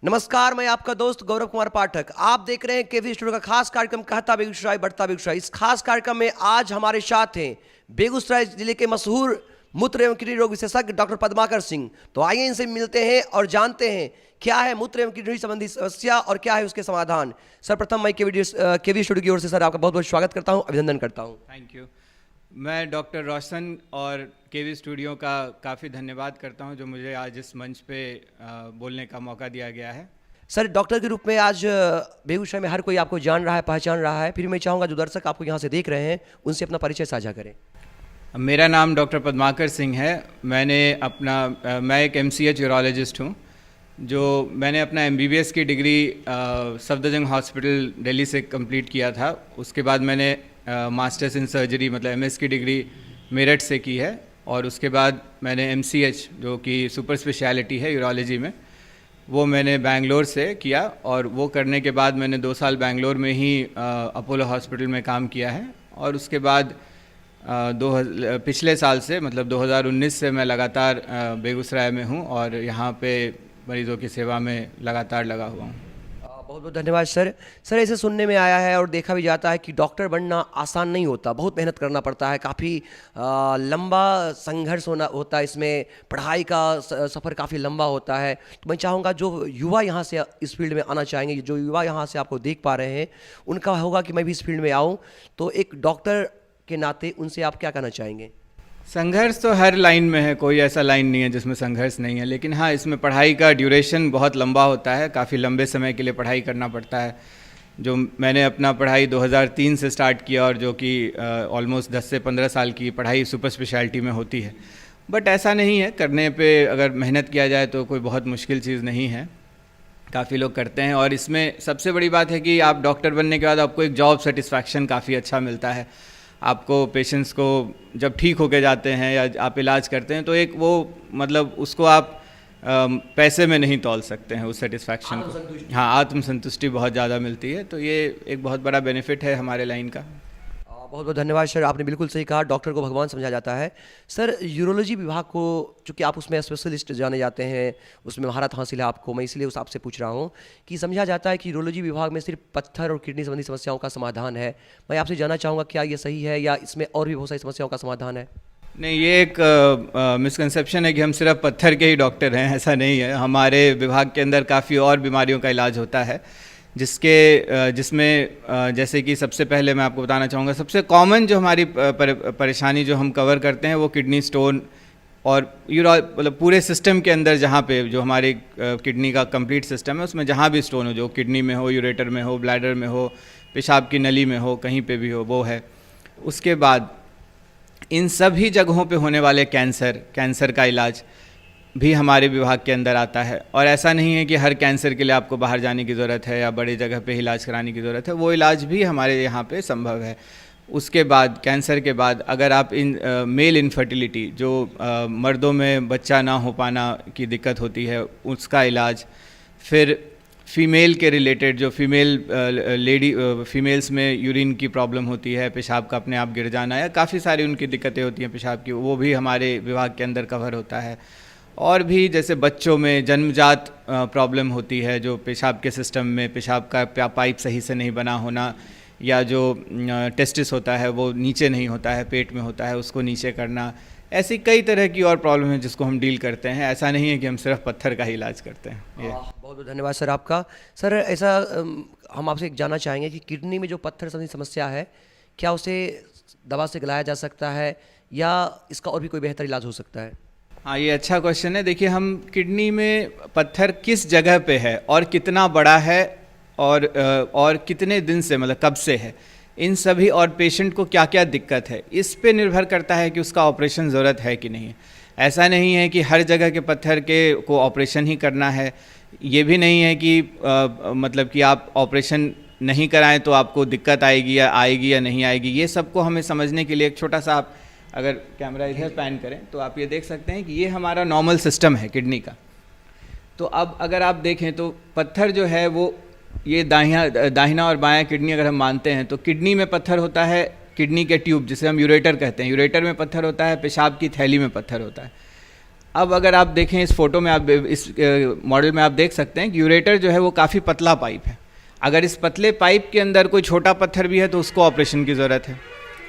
नमस्कार, मैं आपका दोस्त गौरव कुमार पाठक। आप देख रहे हैं केवी स्टूडियो का खास कार्यक्रम कहता बेगूसराय बढ़ता बेगूसराय। इस खास कार्यक्रम में आज हमारे साथ हैं बेगूसराय जिले के मशहूर मूत्र एवं किडनी रोग विशेषज्ञ डॉक्टर पद्माकर सिंह। तो आइए इनसे मिलते हैं और जानते हैं क्या है मूत्र एवं किडनी संबंधी समस्या और क्या है उसके समाधान। सर्वप्रथम मैं केवी स्टूडियो की ओर से सर आपका बहुत बहुत स्वागत करता हूँ, अभिनंदन करता हूँ। Thank you. मैं डॉक्टर रोशन और केवी स्टूडियो का काफ़ी धन्यवाद करता हूं जो मुझे आज इस मंच पे बोलने का मौका दिया गया है। सर, डॉक्टर के रूप में आज बेगूसराय में हर कोई आपको जान रहा है, पहचान रहा है। फिर मैं चाहूँगा जो दर्शक आपको यहाँ से देख रहे हैं उनसे अपना परिचय साझा करें। मेरा नाम डॉक्टर पद्माकर सिंह है। मैं एक MCH यूरोलॉजिस्ट हूं। मैंने अपना MBBS की डिग्री सफदरजंग हॉस्पिटल दिल्ली से कंप्लीट किया था। उसके बाद मैंने मास्टर्स इन सर्जरी मतलब MS की डिग्री मेरठ से की है और उसके बाद मैंने MCH जो कि सुपर स्पेशलिटी है यूरोलॉजी में, वो मैंने बेंगलोर से किया और वो करने के बाद मैंने 2 साल बेंगलोर में ही अपोलो हॉस्पिटल में काम किया है। और उसके बाद पिछले साल से मतलब 2019 से मैं लगातार बेगूसराय में हूँ और यहाँ पे मरीज़ों की सेवा में लगातार लगा हुआ हूँ। बहुत बहुत धन्यवाद सर। सर, ऐसे सुनने में आया है और देखा भी जाता है कि डॉक्टर बनना आसान नहीं होता, बहुत मेहनत करना पड़ता है, काफ़ी लंबा संघर्ष होता है इसमें, पढ़ाई का सफ़र काफ़ी लंबा होता है। तो मैं चाहूँगा जो युवा यहाँ से इस फील्ड में आना चाहेंगे, जो युवा यहाँ से आपको देख पा रहे हैं, उनका होगा कि मैं भी इस फील्ड में आऊँ, तो एक डॉक्टर के नाते उनसे आप क्या कहना चाहेंगे? संघर्ष तो हर लाइन में है, कोई ऐसा लाइन नहीं है जिसमें संघर्ष नहीं है, लेकिन हाँ इसमें पढ़ाई का ड्यूरेशन बहुत लंबा होता है, काफ़ी लंबे समय के लिए पढ़ाई करना पड़ता है। जो मैंने अपना पढ़ाई 2003 से स्टार्ट किया और जो कि ऑलमोस्ट 10 से 15 साल की पढ़ाई सुपर स्पेशलिटी में होती है। बट ऐसा नहीं है, करने पे अगर मेहनत किया जाए तो कोई बहुत मुश्किल चीज़ नहीं है, काफ़ी लोग करते हैं। और इसमें सबसे बड़ी बात है कि आप डॉक्टर बनने के बाद आपको एक जॉब सेटिस्फैक्शन काफ़ी अच्छा मिलता है। आपको पेशेंट्स को जब ठीक होके जाते हैं या आप इलाज करते हैं तो एक वो मतलब उसको आप पैसे में नहीं तौल सकते हैं उस सेटिस्फैक्शन को। हाँ, आत्मसंतुष्टि बहुत ज़्यादा मिलती है, तो ये एक बहुत बड़ा बेनिफिट है हमारे लाइन का। बहुत बहुत धन्यवाद सर, आपने बिल्कुल सही कहा, डॉक्टर को भगवान समझा जाता है। सर, यूरोलॉजी विभाग को चूँकि आप उसमें स्पेशलिस्ट जाने जाते हैं, उसमें महारत हासिल है आपको, मैं इसलिए उस आपसे पूछ रहा हूँ कि समझा जाता है कि यूरोलॉजी विभाग में सिर्फ पत्थर और किडनी संबंधी समस्याओं का समाधान है। मैं आपसे जानना चाहूँगा क्या ये सही है या इसमें और भी बहुत सारी समस्याओं का समाधान है? नहीं, ये एक मिसकंसेप्शन है कि हम सिर्फ पत्थर के ही डॉक्टर हैं, ऐसा नहीं है। हमारे विभाग के अंदर काफ़ी और बीमारियों का इलाज होता है जिसमें जैसे कि सबसे पहले मैं आपको बताना चाहूँगा, सबसे कॉमन जो हमारी परेशानी जो हम कवर करते हैं वो किडनी स्टोन और मतलब पूरे सिस्टम के अंदर जहाँ पे जो हमारी किडनी का कंप्लीट सिस्टम है उसमें जहाँ भी स्टोन हो, जो किडनी में हो, यूरेटर में हो, ब्लैडर में हो, पेशाब की नली में हो, कहीं पे भी हो, वो है। उसके बाद इन सभी जगहों पे होने वाले कैंसर का इलाज भी हमारे विभाग के अंदर आता है। और ऐसा नहीं है कि हर कैंसर के लिए आपको बाहर जाने की ज़रूरत है या बड़ी जगह पे इलाज कराने की ज़रूरत है, वो इलाज भी हमारे यहाँ पे संभव है। उसके बाद कैंसर के बाद अगर आप मेल इनफर्टिलिटी जो मर्दों में बच्चा ना हो पाना की दिक्कत होती है उसका इलाज, फिर फीमेल के रिलेटेड जो फीमेल्स में यूरिन की प्रॉब्लम होती है, पेशाब का अपने आप गिर जाना या काफ़ी सारी उनकी दिक्कतें होती हैं पेशाब की, वो भी हमारे विभाग के अंदर कवर होता है। और भी जैसे बच्चों में जन्मजात प्रॉब्लम होती है, जो पेशाब के सिस्टम में पेशाब का पाइप सही से नहीं बना होना या जो टेस्टिस होता है वो नीचे नहीं होता है, पेट में होता है, उसको नीचे करना, ऐसी कई तरह की और प्रॉब्लम है जिसको हम डील करते हैं। ऐसा नहीं है कि हम सिर्फ पत्थर का ही इलाज करते हैं। बहुत बहुत धन्यवाद सर आपका। सर, ऐसा हम आपसे जानना चाहेंगे कि किडनी में जो पत्थर संबंधी समस्या है, क्या उसे दवा से गलाया जा सकता है या इसका और भी कोई बेहतर इलाज हो सकता है? हाँ, ये अच्छा क्वेश्चन है। देखिए, हम किडनी में पत्थर किस जगह पे है और कितना बड़ा है और कितने दिन से मतलब कब से है, इन सभी और पेशेंट को क्या क्या दिक्कत है, इस पे निर्भर करता है कि उसका ऑपरेशन ज़रूरत है कि नहीं। ऐसा नहीं है कि हर जगह के पत्थर को ऑपरेशन ही करना है। ये भी नहीं है कि मतलब कि आप ऑपरेशन नहीं कराएं तो आपको दिक्कत आएगी या नहीं आएगी। ये सबको हमें समझने के लिए एक छोटा सा आप अगर कैमरा इधर पैन करें तो आप ये देख सकते हैं कि ये हमारा नॉर्मल सिस्टम है किडनी का। तो अब अगर आप देखें तो पत्थर जो है वो ये दाहिना और बायां किडनी अगर हम मानते हैं तो किडनी में पत्थर होता है, किडनी के ट्यूब जिसे हम यूरेटर कहते हैं, यूरेटर में पत्थर होता है, पेशाब की थैली में पत्थर होता है। अब अगर आप देखें इस फोटो में, आप इस मॉडल में आप देख सकते हैं कि यूरेटर जो है वो काफ़ी पतला पाइप है। अगर इस पतले पाइप के अंदर कोई छोटा पत्थर भी है तो उसको ऑपरेशन की ज़रूरत है,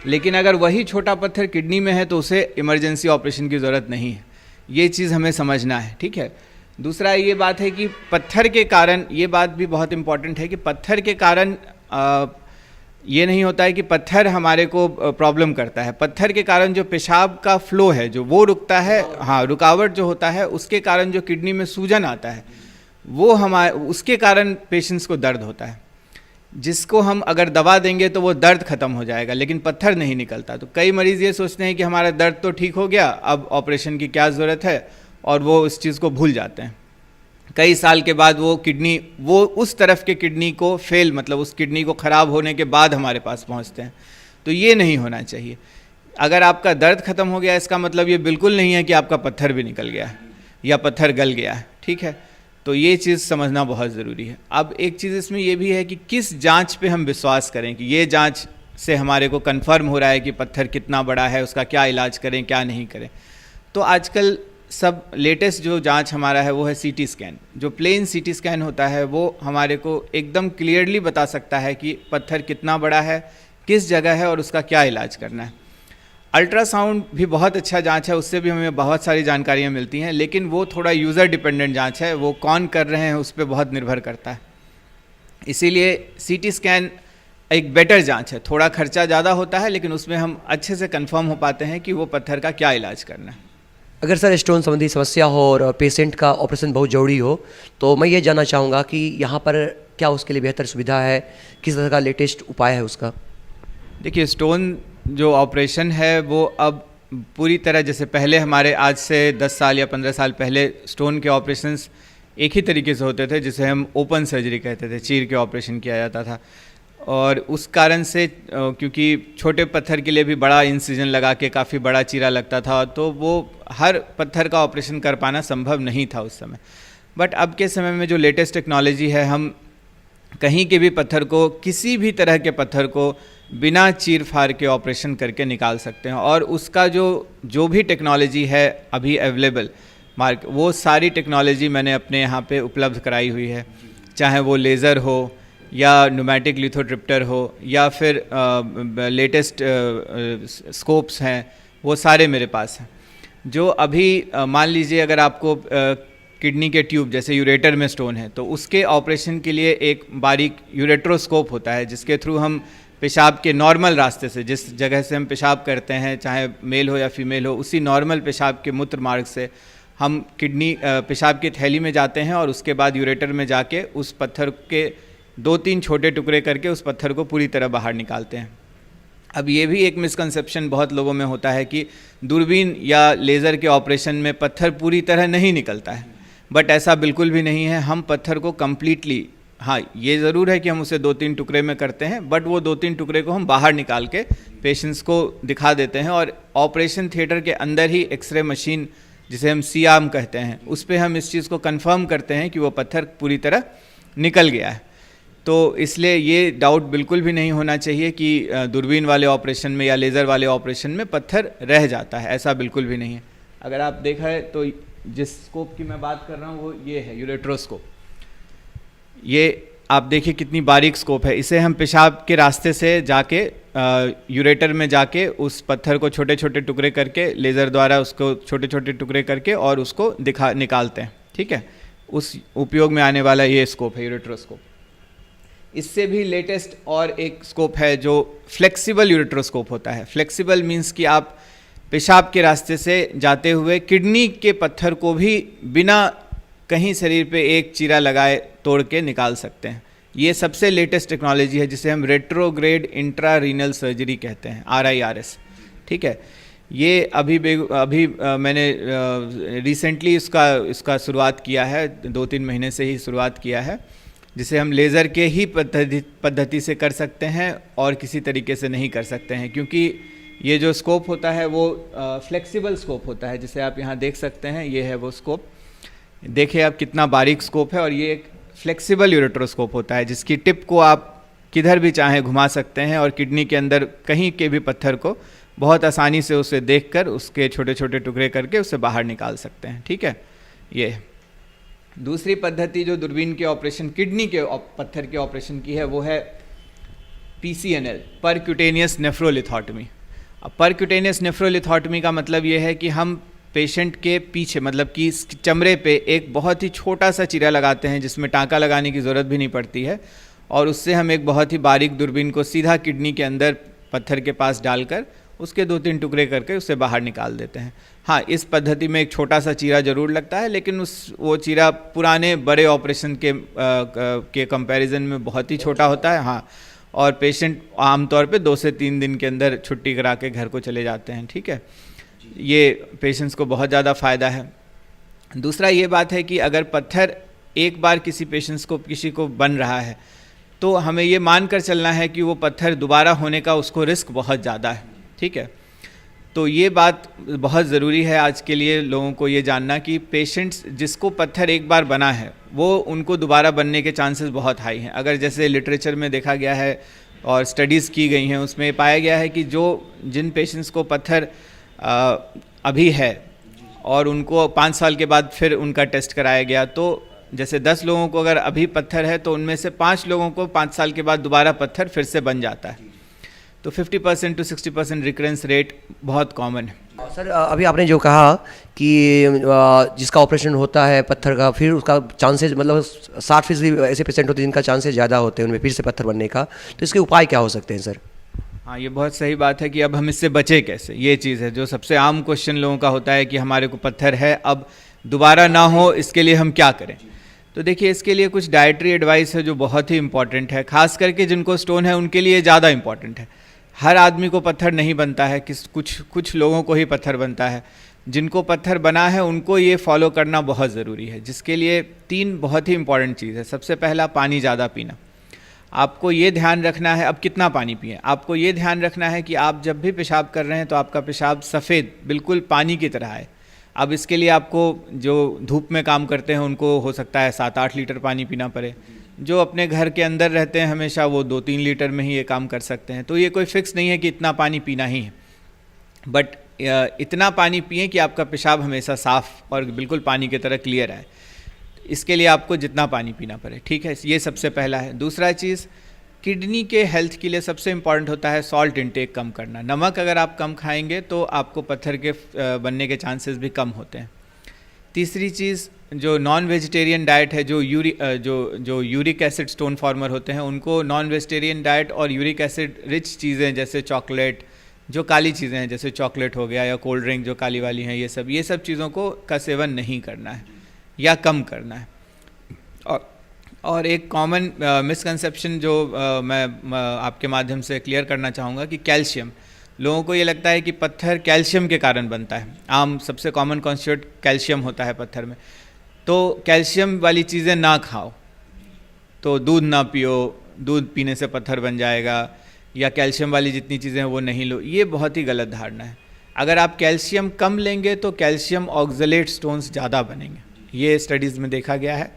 लेकिन अगर वही छोटा पत्थर किडनी में है तो उसे इमरजेंसी ऑपरेशन की ज़रूरत नहीं है। ये चीज़ हमें समझना है, ठीक है। दूसरा ये बात है कि पत्थर के कारण, ये बात भी बहुत इम्पॉर्टेंट है कि पत्थर के कारण ये नहीं होता है कि पत्थर हमारे को प्रॉब्लम करता है। पत्थर के कारण जो पेशाब का फ्लो है जो वो रुकता है, हाँ, रुकावट जो होता है, उसके कारण जो किडनी में सूजन आता है वो उसके कारण पेशेंट्स को दर्द होता है, जिसको हम अगर दवा देंगे तो वो दर्द खत्म हो जाएगा, लेकिन पत्थर नहीं निकलता। तो कई मरीज़ ये सोचते हैं कि हमारा दर्द तो ठीक हो गया, अब ऑपरेशन की क्या ज़रूरत है, और वो इस चीज़ को भूल जाते हैं। कई साल के बाद वो उस तरफ के किडनी को फेल, मतलब उस किडनी को ख़राब होने के बाद हमारे पास पहुंचते हैं। तो ये नहीं होना चाहिए। अगर आपका दर्द खत्म हो गया, इसका मतलब ये बिल्कुल नहीं है कि आपका पत्थर भी निकल गया है या पत्थर गल गया है, ठीक है। तो ये चीज़ समझना बहुत ज़रूरी है। अब एक चीज़ इसमें ये भी है कि किस जांच पे हम विश्वास करें कि ये जांच से हमारे को कंफर्म हो रहा है कि पत्थर कितना बड़ा है, उसका क्या इलाज करें, क्या नहीं करें। तो आजकल सब लेटेस्ट जो जांच हमारा है वो है सीटी स्कैन। जो प्लेन सीटी स्कैन होता है वो हमारे को एकदम क्लियरली बता सकता है कि पत्थर कितना बड़ा है, किस जगह है और उसका क्या इलाज करना है। अल्ट्रासाउंड भी बहुत अच्छा जांच है, उससे भी हमें बहुत सारी जानकारियाँ मिलती हैं, लेकिन वो थोड़ा यूज़र डिपेंडेंट जांच है, वो कौन कर रहे हैं उस पर बहुत निर्भर करता है। इसीलिए सीटी स्कैन एक बेटर जांच है। थोड़ा खर्चा ज़्यादा होता है, लेकिन उसमें हम अच्छे से कंफर्म हो पाते हैं कि वो पत्थर का क्या इलाज करना है। अगर सर स्टोन संबंधी समस्या हो और पेशेंट का ऑपरेशन बहुत ज़रूरी हो, तो मैं ये जानना चाहूँगा कि यहाँ पर क्या उसके लिए बेहतर सुविधा है, किस तरह का लेटेस्ट उपाय है उसका? देखिए, स्टोन जो ऑपरेशन है वो अब पूरी तरह, जैसे पहले हमारे आज से 10 साल या 15 साल पहले स्टोन के ऑपरेशंस एक ही तरीके से होते थे, जिसे हम ओपन सर्जरी कहते थे, चीर के ऑपरेशन किया जाता था। और उस कारण से क्योंकि छोटे पत्थर के लिए भी बड़ा इंसिजन लगा के काफ़ी बड़ा चीरा लगता था, तो वो हर पत्थर का ऑपरेशन कर पाना संभव नहीं था उस समय। बट अब के समय में जो लेटेस्ट टेक्नोलॉजी है, हम कहीं के भी पत्थर को, किसी भी तरह के पत्थर को बिना चीर फाड़ के ऑपरेशन करके निकाल सकते हैं। और उसका जो भी टेक्नोलॉजी है अभी अवेलेबल वो सारी टेक्नोलॉजी मैंने अपने यहाँ पे उपलब्ध कराई हुई है, चाहे वो लेज़र हो या न्यूमेटिक लिथोट्रिप्टर हो या फिर लेटेस्ट स्कोप्स हैं, वो सारे मेरे पास हैं। जो अभी मान लीजिए अगर आपको किडनी के ट्यूब, जैसे यूरेटर में स्टोन है, तो उसके ऑपरेशन के लिए एक बारीक यूरेट्रोस्कोप होता है, जिसके थ्रू हम पेशाब के नॉर्मल रास्ते से, जिस जगह से हम पेशाब करते हैं, चाहे मेल हो या फीमेल हो, उसी नॉर्मल पेशाब के मूत्र मार्ग से हम किडनी पेशाब की थैली में जाते हैं और उसके बाद यूरेटर में जाके उस पत्थर के 2-3 छोटे टुकड़े करके उस पत्थर को पूरी तरह बाहर निकालते हैं। अब ये भी एक मिसकंसेप्शन बहुत लोगों में होता है कि दूरबीन या लेज़र के ऑपरेशन में पत्थर पूरी तरह नहीं निकलता है, बट ऐसा बिल्कुल भी नहीं है। हम पत्थर को कम्प्लीटली, हाँ, ये ज़रूर है कि हम उसे 2-3 टुकड़े में करते हैं, बट वो 2-3 टुकड़े को हम बाहर निकाल के पेशेंट्स को दिखा देते हैं। और ऑपरेशन थिएटर के अंदर ही एक्सरे मशीन, जिसे हम C-आर्म कहते हैं, उस पर हम इस चीज़ को कंफर्म करते हैं कि वो पत्थर पूरी तरह निकल गया है। तो इसलिए ये डाउट बिल्कुल भी नहीं होना चाहिए कि दूरबीन वाले ऑपरेशन में या लेज़र वाले ऑपरेशन में पत्थर रह जाता है, ऐसा बिल्कुल भी नहीं है। अगर आप देखा है तो जिस स्कोप की मैं बात कर रहा हूँ वो ये है यूरेट्रोस्कोप। ये आप देखिए कितनी बारीक स्कोप है। इसे हम पेशाब के रास्ते से जाके यूरेटर में जाके उस पत्थर को छोटे छोटे टुकड़े करके लेज़र द्वारा उसको छोटे छोटे टुकड़े करके और उसको निकालते हैं, ठीक है। उस उपयोग में आने वाला ये स्कोप है यूरेट्रोस्कोप। इससे भी लेटेस्ट और एक स्कोप है जो फ्लेक्सिबल यूरेट्रोस्कोप होता है। फ्लेक्सिबल मीन्स कि आप पेशाब के रास्ते से जाते हुए किडनी के पत्थर को भी बिना कहीं शरीर पे एक चीरा लगाए तोड़ के निकाल सकते हैं। ये सबसे लेटेस्ट टेक्नोलॉजी है, जिसे हम रेट्रोग्रेड इंट्रा रीनल सर्जरी कहते हैं, RIRS, ठीक है। ये अभी मैंने रिसेंटली इसका शुरुआत किया है, 2-3 महीने से ही शुरुआत किया है, जिसे हम लेज़र के ही पद्धति से कर सकते हैं और किसी तरीके से नहीं कर सकते हैं, क्योंकि ये जो स्कोप होता है वो फ्लेक्सिबल स्कोप होता है, जिसे आप यहाँ देख सकते हैं। ये है वो स्कोप, देखिए आप कितना बारीक स्कोप है। और ये एक फ्लेक्सिबल यूरेट्रोस्कोप होता है, जिसकी टिप को आप किधर भी चाहें घुमा सकते हैं और किडनी के अंदर कहीं के भी पत्थर को बहुत आसानी से उसे देखकर उसके छोटे छोटे टुकड़े करके उसे बाहर निकाल सकते हैं। ठीक है, ये दूसरी पद्धति जो दूरबीन के ऑपरेशन, किडनी के पत्थर के ऑपरेशन की है, वो है PCNL, परक्यूटेनियस नेफ्रोलिथोटमी। अब परक्यूटेनियस नेफ्रोलिथोटमी का मतलब ये है कि हम पेशेंट के पीछे, मतलब कि चमड़े पे एक बहुत ही छोटा सा चीरा लगाते हैं जिसमें टाँका लगाने की ज़रूरत भी नहीं पड़ती है, और उससे हम एक बहुत ही बारीक दूरबीन को सीधा किडनी के अंदर पत्थर के पास डालकर उसके 2-3 टुकड़े करके उसे बाहर निकाल देते हैं। हाँ, इस पद्धति में एक छोटा सा चीरा ज़रूर लगता है, लेकिन वो चीरा पुराने बड़े ऑपरेशन के कंपैरिजन में बहुत ही छोटा होता है। हाँ, और पेशेंट आमतौर पे 2 से 3 दिन के अंदर छुट्टी करा के घर को चले जाते हैं। ठीक है, ये पेशेंट्स को बहुत ज़्यादा फ़ायदा है। दूसरा ये बात है कि अगर पत्थर एक बार किसी को बन रहा है तो हमें ये मानकर चलना है कि वो पत्थर दोबारा होने का उसको रिस्क बहुत ज़्यादा है। ठीक है, तो ये बात बहुत ज़रूरी है आज के लिए लोगों को ये जानना कि पेशेंट्स जिसको पत्थर एक बार बना है वो उनको दोबारा बनने के चांसेस बहुत हाई हैं। अगर जैसे लिटरेचर में देखा गया है और स्टडीज़ की गई हैं, उसमें पाया गया है कि जिन पेशेंट्स को पत्थर अभी है और उनको 5 साल के बाद फिर उनका टेस्ट कराया गया, तो जैसे 10 लोगों को अगर अभी पत्थर है तो उनमें से 5 लोगों को 5 साल के बाद दोबारा पत्थर फिर से बन जाता है। तो 50% to 60% रिकरेंस रेट बहुत कॉमन है। सर अभी आपने जो कहा कि जिसका ऑपरेशन होता है पत्थर का, फिर उसका चांसेस मतलब 60% ऐसे पेशेंट होते हैं जिनका चांसेस ज़्यादा होते हैं उनमें फिर से पत्थर बनने का, तो इसके उपाय क्या हो सकते हैं सर? हाँ, ये बहुत सही बात है कि अब हम इससे बचे कैसे, ये चीज़ है जो सबसे आम क्वेश्चन लोगों का होता है कि हमारे को पत्थर है, अब दोबारा ना हो इसके लिए हम क्या करें। तो देखिए, इसके लिए कुछ डाइटरी एडवाइस है जो बहुत ही इंपॉर्टेंट है, खास करके जिनको स्टोन है उनके लिए ज़्यादा इंपॉर्टेंट है। हर आदमी को पत्थर नहीं बनता है, कुछ लोगों को ही पत्थर बनता है। जिनको पत्थर बना है उनको ये फॉलो करना बहुत ज़रूरी है, जिसके लिए 3 बहुत ही इंपॉर्टेंट चीज़ है। सबसे पहला, पानी ज़्यादा पीना। आपको ये ध्यान रखना है, अब कितना पानी पिएं, आपको ये ध्यान रखना है कि आप जब भी पेशाब कर रहे हैं तो आपका पेशाब सफ़ेद बिल्कुल पानी की तरह है। अब इसके लिए आपको जो धूप में काम करते हैं उनको हो सकता है 7-8 लीटर पानी पीना पड़े, जो अपने घर के अंदर रहते हैं हमेशा वो 2-3 लीटर में ही ये काम कर सकते हैं। तो ये कोई फिक्स नहीं है कि इतना पानी पीना ही है, बट इतना पानी पिएं कि आपका पेशाब हमेशा साफ़ और बिल्कुल पानी की तरह क्लियर आए। इसके लिए आपको जितना पानी पीना पड़े। ठीक है, ये सबसे पहला है। दूसरा चीज़, किडनी के हेल्थ के लिए सबसे इम्पॉर्टेंट होता है सॉल्ट इंटेक कम करना। नमक अगर आप कम खाएंगे तो आपको पत्थर के बनने के चांसेस भी कम होते हैं। तीसरी चीज़, जो नॉन वेजिटेरियन डाइट है, जो यूरिक एसिड स्टोन फॉर्मर होते हैं उनको नॉन वेजिटेरियन डाइट और यूरिक एसिड रिच चीज़ें जैसे चॉकलेट, जो काली चीज़ें हैं जैसे चॉकलेट हो गया या कोल्ड ड्रिंक जो काली वाली हैं, ये सब चीज़ों का सेवन नहीं करना है या कम करना है। और एक कॉमन मिसकंसेप्शन जो मैं आपके माध्यम से क्लियर करना चाहूँगा कि कैल्शियम, लोगों को ये लगता है कि पत्थर कैल्शियम के कारण बनता है। आम सबसे कॉमन कॉन्स्टिट्यूएंट कैल्शियम होता है पत्थर में, तो कैल्शियम वाली चीज़ें ना खाओ, तो दूध ना पियो, दूध पीने से पत्थर बन जाएगा, या कैल्शियम वाली जितनी चीज़ें हैं वो नहीं लो, ये बहुत ही गलत धारणा है। अगर आप कैल्शियम कम लेंगे तो कैल्शियम ऑक्सलेट स्टोन्स ज़्यादा बनेंगे, ये स्टडीज़ में देखा गया है।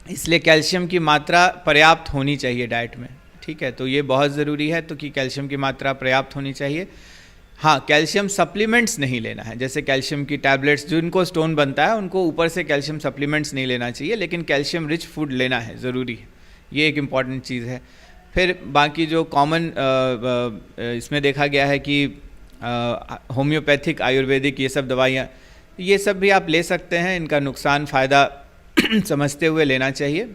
इसलिए कैल्शियम की मात्रा पर्याप्त होनी चाहिए डाइट में। ठीक है, तो ये बहुत ज़रूरी है, तो कि कैल्शियम की मात्रा पर्याप्त होनी चाहिए। हाँ, कैल्शियम सप्लीमेंट्स नहीं लेना है, जैसे कैल्शियम की टैबलेट्स जिनको स्टोन बनता है उनको ऊपर से कैल्शियम सप्लीमेंट्स नहीं लेना चाहिए, लेकिन कैल्शियम रिच फूड लेना है, ज़रूरी है, ये एक इम्पॉर्टेंट चीज़ है। फिर बाकी जो कॉमन इसमें देखा गया है कि होम्योपैथिक, आयुर्वेदिक, ये सब दवाइयाँ, ये सब भी आप ले सकते हैं, इनका नुकसान फ़ायदा समझते हुए लेना चाहिए।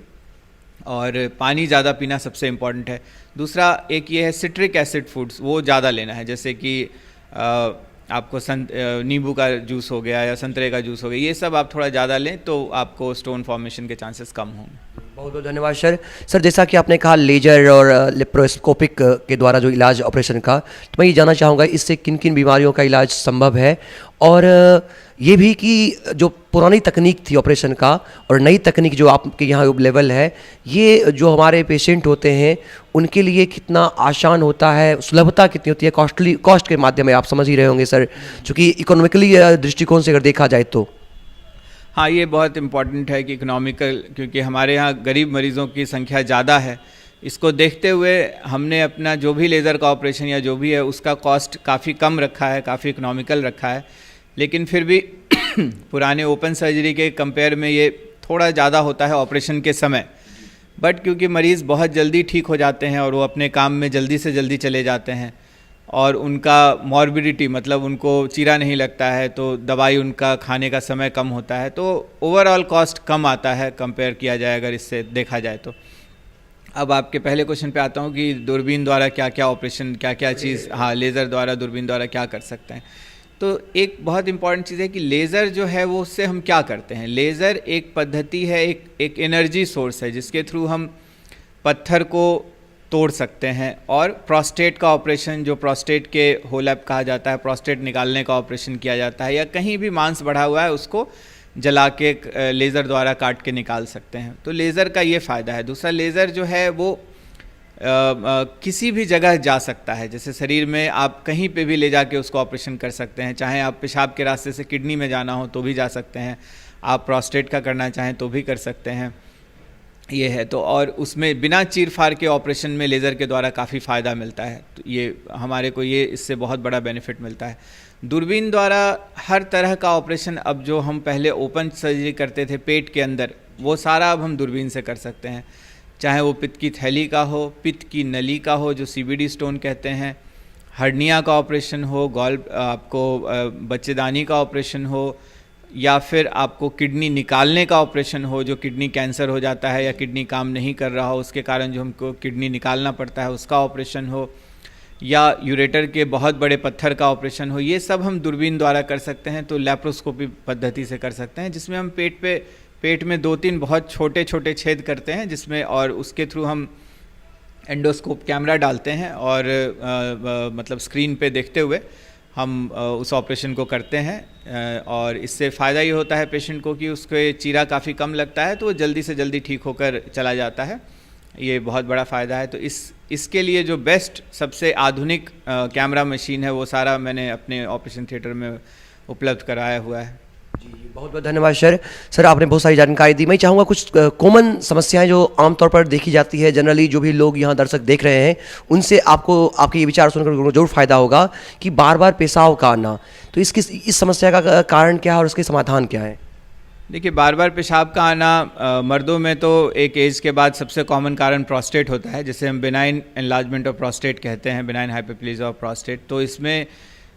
और पानी ज़्यादा पीना सबसे इम्पॉर्टेंट है। दूसरा एक ये है सिट्रिक एसिड फूड्स, वो ज़्यादा लेना है, जैसे कि आपको नींबू का जूस हो गया या संतरे का जूस हो गया, ये सब आप थोड़ा ज़्यादा लें तो आपको स्टोन फॉर्मेशन के चांसेस कम होंगे। बहुत बहुत धन्यवाद सर। जैसा कि आपने कहा लेजर और लेप्रोस्कोपिक के द्वारा जो इलाज ऑपरेशन का, तो मैं ये जानना चाहूँगा इससे किन किन बीमारियों का इलाज संभव है, और ये भी कि जो पुरानी तकनीक थी ऑपरेशन का और नई तकनीक जो आपके यहाँ लेवल है, ये जो हमारे पेशेंट होते हैं उनके लिए कितना आसान होता है, सुलभता कितनी होती है, कॉस्ट के माध्यम में आप समझ ही रहे होंगे सर, चूँकि इकोनॉमिकली दृष्टिकोण से अगर देखा जाए तो। हाँ, ये बहुत इम्पॉर्टेंट है कि इकोनॉमिकल, क्योंकि हमारे यहाँ गरीब मरीज़ों की संख्या ज़्यादा है, इसको देखते हुए हमने अपना जो भी लेज़र का ऑपरेशन या जो भी है उसका कॉस्ट काफ़ी कम रखा है, काफ़ी इकोनॉमिकल रखा है, लेकिन फिर भी पुराने ओपन सर्जरी के कंपेयर में ये थोड़ा ज़्यादा होता है ऑपरेशन के समय। बट क्योंकि मरीज़ बहुत जल्दी ठीक हो जाते हैं और वो अपने काम में जल्दी से जल्दी चले जाते हैं और उनका मॉर्बिडिटी मतलब उनको चीरा नहीं लगता है, तो दवाई उनका खाने का समय कम होता है, तो ओवरऑल कॉस्ट कम आता है कंपेयर किया जाए अगर इससे देखा जाए तो। अब आपके पहले क्वेश्चन पे आता हूँ कि दूरबीन द्वारा क्या क्या ऑपरेशन, क्या क्या चीज़, हाँ लेज़र द्वारा, दूरबीन द्वारा क्या कर सकते हैं। तो एक बहुत इंपॉर्टेंट चीज़ है कि लेज़र जो है वो उससे हम क्या करते हैं। लेज़र एक पद्धति है, एक एनर्जी सोर्स है जिसके थ्रू हम पत्थर को तोड़ सकते हैं। और प्रोस्टेट का ऑपरेशन, जो प्रोस्टेट के होलअप कहा जाता है, प्रोस्टेट निकालने का ऑपरेशन किया जाता है, या कहीं भी मांस बढ़ा हुआ है उसको जला के लेज़र द्वारा काट के निकाल सकते हैं। तो लेज़र का ये फ़ायदा है। दूसरा, लेज़र जो है वो किसी भी जगह जा सकता है, जैसे शरीर में आप कहीं पे भी ले जाके उसको ऑपरेशन कर सकते हैं। चाहे आप पेशाब के रास्ते से किडनी में जाना हो तो भी जा सकते हैं, आप प्रोस्टेट का करना चाहें तो भी कर सकते हैं। ये है तो, और उसमें बिना चीर फाड़ के ऑपरेशन में लेज़र के द्वारा काफ़ी फ़ायदा मिलता है। तो ये हमारे को ये इससे बहुत बड़ा बेनिफिट मिलता है। दूरबीन द्वारा हर तरह का ऑपरेशन, अब जो हम पहले ओपन सर्जरी करते थे पेट के अंदर, वो सारा अब हम दूरबीन से कर सकते हैं। चाहे वो पित्त की थैली का हो, पित्त की नली का हो जो सीबीडी स्टोन कहते हैं, हर्निया का ऑपरेशन हो, आपको बच्चेदानी का ऑपरेशन हो, या फिर आपको किडनी निकालने का ऑपरेशन हो, जो किडनी कैंसर हो जाता है या किडनी काम नहीं कर रहा हो उसके कारण जो हमको किडनी निकालना पड़ता है उसका ऑपरेशन हो, या यूरेटर के बहुत बड़े पत्थर का ऑपरेशन हो, ये सब हम दूरबीन द्वारा कर सकते हैं। तो लैप्रोस्कोपी पद्धति से कर सकते हैं, जिसमें हम पेट में 2-3 बहुत छोटे छोटे छेद करते हैं, जिसमें और उसके थ्रू हम एंडोस्कोप कैमरा डालते हैं और मतलब स्क्रीन पे देखते हुए हम उस ऑपरेशन को करते हैं। और इससे फ़ायदा ये होता है पेशेंट को कि उसके चीरा काफ़ी कम लगता है, तो वो जल्दी से जल्दी ठीक होकर चला जाता है। ये बहुत बड़ा फ़ायदा है। तो इसके लिए जो बेस्ट सबसे आधुनिक कैमरा मशीन है वो सारा मैंने अपने ऑपरेशन थिएटर में उपलब्ध कराया हुआ है। जी, बहुत बहुत धन्यवाद सर। आपने बहुत सारी जानकारी दी। मैं चाहूँगा कुछ कॉमन समस्याएं जो आमतौर पर देखी जाती है, जनरली जो भी लोग यहाँ दर्शक देख रहे हैं उनसे आपको आपके ये विचार सुनकर जरूर फायदा होगा कि बार बार पेशाब का आना, तो इस समस्या का कारण क्या है और उसके समाधान क्या है। देखिए, बार बार पेशाब का आना मर्दों में तो एक एज के बाद सबसे कॉमन कारण प्रोस्टेट होता है, जिसे हम बिनाइन एनलार्जमेंट ऑफ प्रोस्टेट कहते हैं, बिनाइन हाइपरप्लेजिया ऑफ प्रोस्टेट। तो इसमें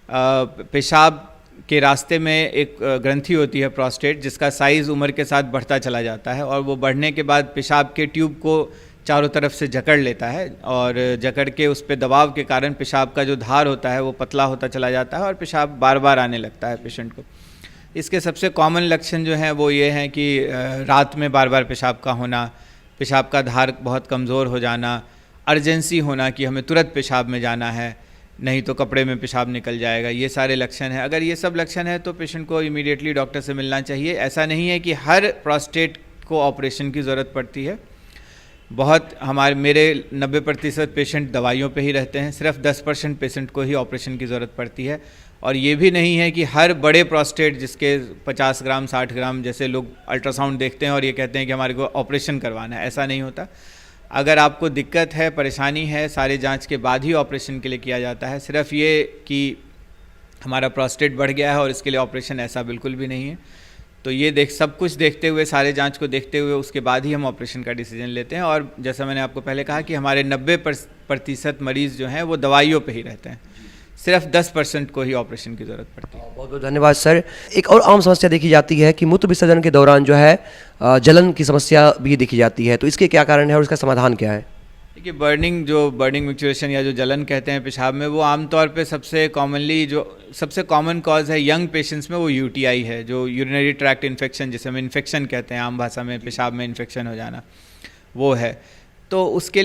पेशाब के रास्ते में एक ग्रंथि होती है प्रोस्टेट, जिसका साइज़ उम्र के साथ बढ़ता चला जाता है, और वो बढ़ने के बाद पेशाब के ट्यूब को चारों तरफ से जकड़ लेता है, और जकड़ के उस पर दबाव के कारण पेशाब का जो धार होता है वो पतला होता चला जाता है और पेशाब बार बार आने लगता है पेशेंट को। इसके सबसे कॉमन लक्षण जो हैं वो ये हैं कि रात में बार बार पेशाब का होना, पेशाब का धार बहुत कमज़ोर हो जाना, अर्जेंसी होना कि हमें तुरंत पेशाब में जाना है, नहीं तो कपड़े में पेशाब निकल जाएगा, ये सारे लक्षण हैं। अगर ये सब लक्षण है तो पेशेंट को इमीडिएटली डॉक्टर से मिलना चाहिए। ऐसा नहीं है कि हर प्रोस्टेट को ऑपरेशन की ज़रूरत पड़ती है। मेरे 90% पेशेंट दवाइयों पे ही रहते हैं, सिर्फ 10% पेशेंट को ही ऑपरेशन की ज़रूरत पड़ती है। और ये भी नहीं है कि हर बड़े प्रोस्टेट जिसके 50 ग्राम 60 ग्राम जैसे लोग अल्ट्रासाउंड देखते हैं और ये कहते हैं कि हमारे को ऑपरेशन करवाना है, ऐसा नहीं होता। अगर आपको दिक्कत है, परेशानी है, सारे जांच के बाद ही ऑपरेशन के लिए किया जाता है। सिर्फ ये कि हमारा प्रोस्टेट बढ़ गया है और इसके लिए ऑपरेशन, ऐसा बिल्कुल भी नहीं है। तो ये सब कुछ देखते हुए, सारे जांच को देखते हुए उसके बाद ही हम ऑपरेशन का डिसीजन लेते हैं। और जैसा मैंने आपको पहले कहा कि हमारे 90% मरीज़ जो हैं वो दवाइयों पे ही रहते हैं, सिर्फ 10% को ही ऑपरेशन की ज़रूरत पड़ती है। बहुत बहुत धन्यवाद सर। एक और आम समस्या देखी जाती है कि मूत्र विसर्जन के दौरान जो है जलन की समस्या भी देखी जाती है, तो इसके क्या कारण है और इसका समाधान क्या है। देखिए, बर्निंग मिक्चुरेशन या जो जलन कहते हैं पेशाब में, वो आमतौर पे सबसे कॉमन कॉज है यंग पेशेंट्स में, वो यूटीआई है, जो यूरिनरी ट्रैक्ट इन्फेक्शन, जिसे हम इन्फेक्शन कहते हैं आम भाषा में, पेशाब में इन्फेक्शन हो जाना, वो है। तो उसके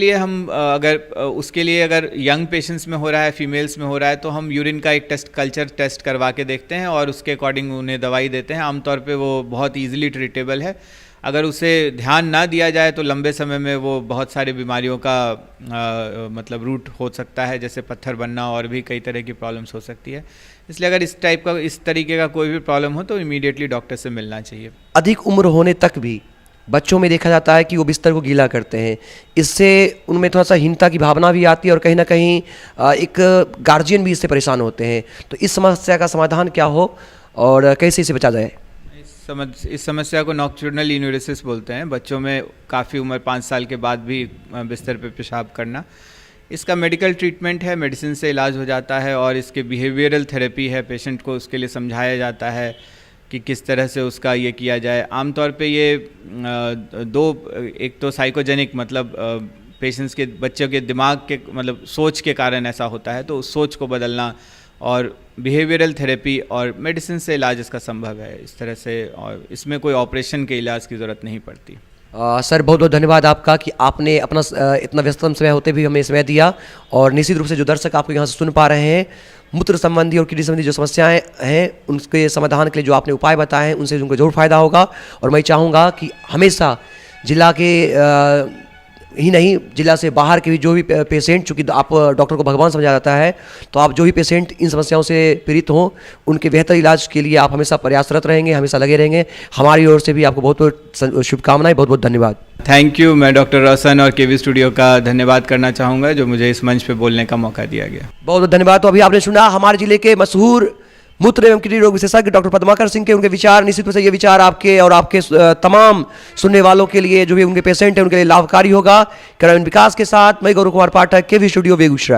लिए अगर यंग पेशेंट्स में हो रहा है, फीमेल्स में हो रहा है, तो हम यूरिन का एक कल्चर टेस्ट करवा के देखते हैं और उसके अकॉर्डिंग उन्हें दवाई देते हैं। आमतौर पे वो बहुत ईजिली ट्रीटेबल है। अगर उसे ध्यान ना दिया जाए तो लंबे समय में वो बहुत सारी बीमारियों का मतलब रूट हो सकता है, जैसे पत्थर बनना और भी कई तरह की प्रॉब्लम्स हो सकती है। इसलिए अगर इस तरीके का कोई भी प्रॉब्लम हो तो इमीडिएटली डॉक्टर से मिलना चाहिए। अधिक उम्र होने तक भी बच्चों में देखा जाता है कि वो बिस्तर को गीला करते हैं, इससे उनमें थोड़ा सा हीनता की भावना भी आती है और कहीं ना कहीं एक गार्जियन भी इससे परेशान होते हैं। तो इस समस्या का समाधान क्या हो और कैसे इसे बचा जाए? इस समस्या को नॉक्टर्नल यूरिनोसिस बोलते हैं। बच्चों में काफ़ी उम्र 5 साल के बाद भी बिस्तर पे पेशाब करना, इसका मेडिकल ट्रीटमेंट है, मेडिसिन से इलाज हो जाता है और इसके बिहेवियरल थेरेपी है। पेशेंट को उसके लिए समझाया जाता है कि किस तरह से उसका ये किया जाए। आमतौर पे ये एक तो साइकोजेनिक, मतलब पेशेंट्स के, बच्चों के दिमाग के, मतलब सोच के कारण ऐसा होता है, तो उस सोच को बदलना, और बिहेवियरल थेरेपी और मेडिसिन से इलाज इसका संभव है इस तरह से, और इसमें कोई ऑपरेशन के इलाज की ज़रूरत नहीं पड़ती। सर बहुत बहुत धन्यवाद आपका कि आपने अपना इतना व्यस्ततम समय होते भी हमें समय दिया। और निश्चित रूप से जो दर्शक आपको यहाँ से सुन पा रहे हैं, मूत्र संबंधी और किडनी संबंधी जो समस्याएं हैं उनके समाधान के लिए जो आपने उपाय बताए हैं उनसे उनको जरूर फायदा होगा। और मैं चाहूँगा कि हमेशा जिला के ही नहीं, जिला से बाहर के भी जो भी पेशेंट, चूँकि आप डॉक्टर को भगवान समझा जाता है, तो आप जो भी पेशेंट इन समस्याओं से पीड़ित हों उनके बेहतर इलाज के लिए आप हमेशा प्रयासरत रहेंगे, हमेशा लगे रहेंगे। हमारी ओर से भी आपको बहुत बहुत शुभकामनाएं, बहुत बहुत धन्यवाद। Thank you. मैं डॉक्टर रोशन और केवी स्टूडियो का धन्यवाद करना चाहूँगा जो मुझे इस मंच पे बोलने का मौका दिया गया। बहुत बहुत धन्यवाद। तो अभी आपने सुना हमारे जिले के मशहूर मूत्र एवं किडनी रोग विशेषज्ञ डॉक्टर पद्माकर सिंह के उनके विचार। निश्चित रूप से ये विचार आपके और आपके तमाम सुनने वालों के लिए, जो भी उनके पेशेंट हैं उनके लिए लाभकारी होगा। ग्रामीण विकास के साथ मैं गौरव कुमार पाठक, केवी स्टूडियो, बेगूसराय।